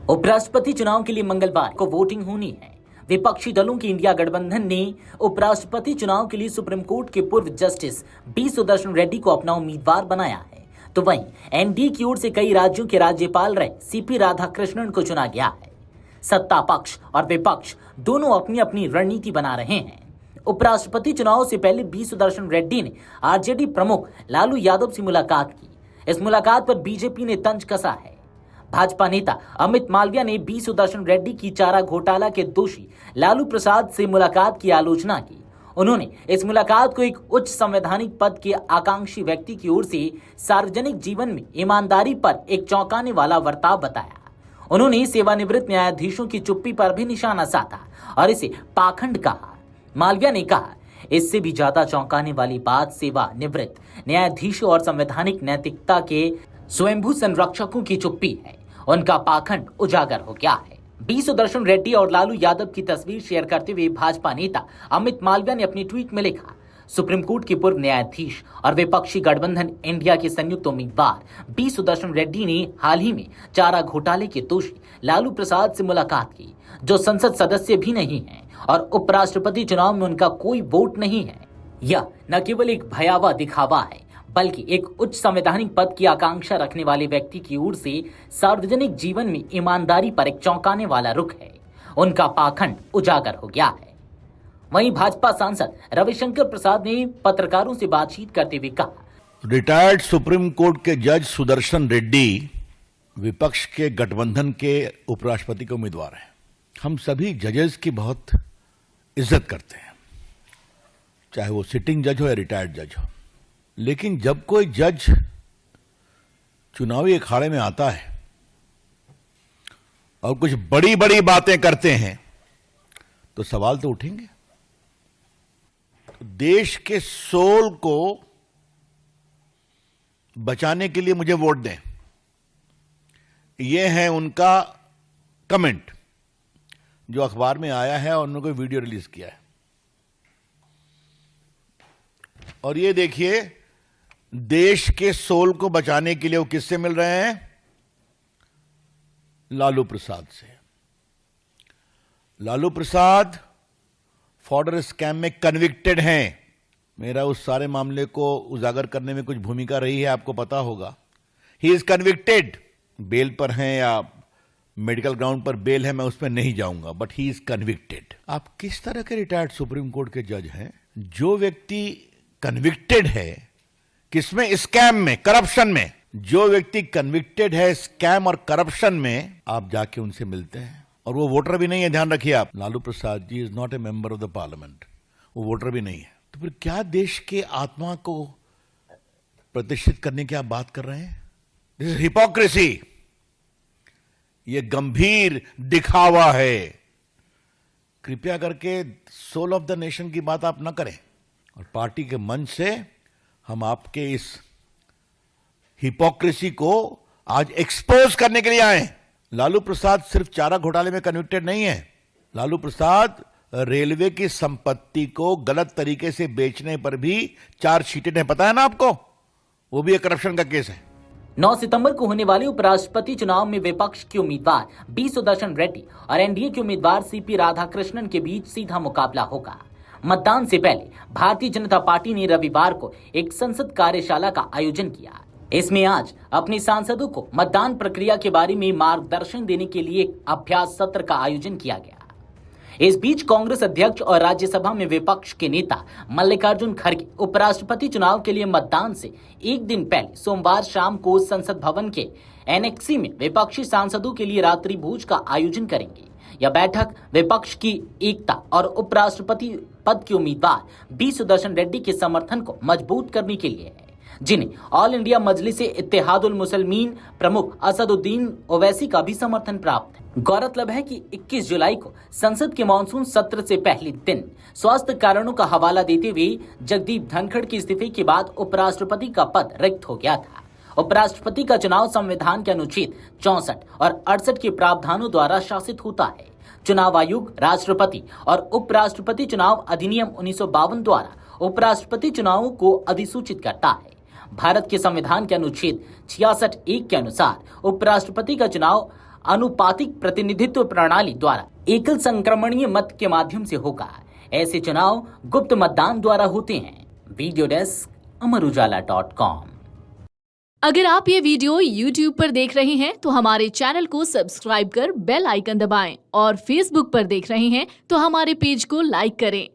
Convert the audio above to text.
उपराष्ट्रपति चुनाव के लिए मंगलवार को वोटिंग होनी है। विपक्षी दलों की इंडिया गठबंधन ने उपराष्ट्रपति चुनाव के लिए सुप्रीम कोर्ट के पूर्व जस्टिस बी सुदर्शन रेड्डी को अपना उम्मीदवार बनाया है, तो वहीं एनडीए की ओर से कई राज्यों के राज्यपाल रहे सीपी राधाकृष्णन को चुना गया है। सत्ता पक्ष और विपक्ष दोनों अपनी अपनी रणनीति बना रहे हैं। उपराष्ट्रपति चुनाव से पहले बी सुदर्शन रेड्डी ने आरजेडी प्रमुख लालू यादव से मुलाकात की। इस मुलाकात पर बीजेपी ने तंज कसा है। भाजपा नेता अमित मालविया ने बी सुदर्शन रेड्डी की चारा घोटाला के दोषी लालू प्रसाद से मुलाकात की आलोचना की। उन्होंने इस मुलाकात को एक उच्च संवैधानिक पद के आकांक्षी व्यक्ति की ओर से सार्वजनिक जीवन में ईमानदारी पर एक चौंकाने वाला बर्ताव बताया। उन्होंने सेवानिवृत्त न्यायाधीशों की चुप्पी पर भी निशाना साधा और इसे पाखंड कहा। मालविया ने कहा, इससे भी ज्यादा चौंकाने वाली बात सेवानिवृत्त न्यायाधीशों और संवैधानिक नैतिकता के स्वयंभू संरक्षकों की चुप्पी है। उनका पाखंड उजागर हो गया है। बी सुदर्शन रेड्डी और लालू यादव की तस्वीर शेयर करते हुए भाजपा नेता अमित मालविया ने अपनी ट्वीट में लिखा, सुप्रीम कोर्ट के पूर्व न्यायाधीश और विपक्षी गठबंधन इंडिया के संयुक्त उम्मीदवार बी सुदर्शन रेड्डी ने हाल ही में चारा घोटाले के दोषी लालू प्रसाद से मुलाकात की, जो संसद सदस्य भी नहीं है और उपराष्ट्रपति चुनाव में उनका कोई वोट नहीं है। यह न केवल एक भयावह दिखावा है, बल्कि एक उच्च संवैधानिक पद की आकांक्षा रखने वाले व्यक्ति की ओर से सार्वजनिक जीवन में ईमानदारी पर एक चौंकाने वाला रुख है। उनका पाखंड उजागर हो गया है। वहीं भाजपा सांसद रविशंकर प्रसाद ने पत्रकारों से बातचीत करते हुए कहा, रिटायर्ड सुप्रीम कोर्ट के जज सुदर्शन रेड्डी विपक्ष के गठबंधन के उपराष्ट्रपति के उम्मीदवार हैं। हम सभी जजेस की बहुत इज्जत करते हैं, चाहे वो सिटिंग जज हो या रिटायर्ड जज हो। लेकिन जब कोई जज चुनावी अखाड़े में आता है और कुछ बड़ी बड़ी बातें करते हैं तो सवाल तो उठेंगे। देश के सोल को बचाने के लिए मुझे वोट दें, यह है उनका कमेंट जो अखबार में आया है और उन्होंने वीडियो रिलीज किया है। और ये देखिए, देश के सोल को बचाने के लिए वो किससे मिल रहे हैं? लालू प्रसाद से। लालू प्रसाद फॉर्डर स्कैम में कन्विक्टेड हैं। मेरा उस सारे मामले को उजागर करने में कुछ भूमिका रही है, आपको पता होगा। He is convicted. बेल पर हैं या मेडिकल ग्राउंड पर बेल है, मैं उस पर नहीं जाऊंगा, बट ही इज कन्विक्टेड। आप किस तरह के रिटायर्ड सुप्रीम कोर्ट के जज हैं? जो व्यक्ति कन्विक्टेड है किसमें? स्कैम में, करप्शन में। जो व्यक्ति कन्विक्टेड है स्कैम और करप्शन में, आप जाके उनसे मिलते हैं। और वो वोटर भी नहीं है, ध्यान रखिए आप। Lalu Prasad ji is not a member of the parliament, वो वोटर भी नहीं है। तो फिर क्या देश के आत्मा को प्रतिष्ठित करने की आप बात कर रहे हैं? This is hypocrisy. ये गंभीर दिखावा है। कृपया करके सोल ऑफ द नेशन की बात आप ना करें। और पार्टी के मंच से हम आपके इस हिपोक्रेसी को आज एक्सपोज करने के लिए आए। लालू प्रसाद सिर्फ चारा घोटाले में कन्विक्टेड नहीं है। लालू प्रसाद रेलवे की संपत्ति को गलत तरीके से बेचने पर भी चार्जशीटेड है, पता है ना आपको? वो भी एक करप्शन का केस है। 9 सितंबर को होने वाले उपराष्ट्रपति चुनाव में विपक्ष के उम्मीदवार बी सुदर्शन रेड्डी और एनडीए के उम्मीदवार सीपी राधाकृष्णन के बीच सीधा मुकाबला होगा। मतदान से पहले भारतीय जनता पार्टी ने रविवार को एक संसद कार्यशाला का आयोजन किया। इसमें आज अपने सांसदों को मतदान प्रक्रिया के बारे में मार्गदर्शन देने के लिए एक अभ्यास सत्र का आयोजन किया गया। इस बीच कांग्रेस अध्यक्ष और राज्यसभा में विपक्ष के नेता मल्लिकार्जुन खड़गे उपराष्ट्रपति चुनाव के लिए मतदान से एक दिन पहले सोमवार शाम को संसद भवन के एनेक्सी में विपक्षी सांसदों के लिए रात्रि भोज का आयोजन करेंगे। यह बैठक विपक्ष की एकता और उपराष्ट्रपति पद के उम्मीदवार बी सुदर्शन रेड्डी के समर्थन को मजबूत करने के लिए है, जिन्हें ऑल इंडिया मजलिस इत्तेहादुल मुसलमीन प्रमुख असदुद्दीन ओवैसी का भी समर्थन प्राप्त है। गौरतलब है कि 21 जुलाई को संसद के मानसून सत्र से पहले दिन स्वास्थ्य कारणों का हवाला देते हुए जगदीप धनखड़ के इस्तीफे के बाद उपराष्ट्रपति का पद रिक्त हो गया था। उपराष्ट्रपति का चुनाव संविधान के अनुच्छेद 64 और 68 के प्रावधानों द्वारा शासित होता है। चुनाव आयोग राष्ट्रपति और उपराष्ट्रपति चुनाव अधिनियम 1952 द्वारा उपराष्ट्रपति चुनावों को अधिसूचित करता है। भारत के संविधान के अनुच्छेद 66(1) के अनुसार उपराष्ट्रपति का चुनाव अनुपातिक प्रतिनिधित्व प्रणाली द्वारा एकल संक्रमणीय मत के माध्यम से होगा। ऐसे चुनाव गुप्त मतदान द्वारा होते हैं। वीडियो डेस्क अमरउजाला.com। अगर आप ये वीडियो YouTube पर देख रहे हैं तो हमारे चैनल को सब्सक्राइब कर बेल आइकन दबाएं और Facebook पर देख रहे हैं तो हमारे पेज को लाइक करें।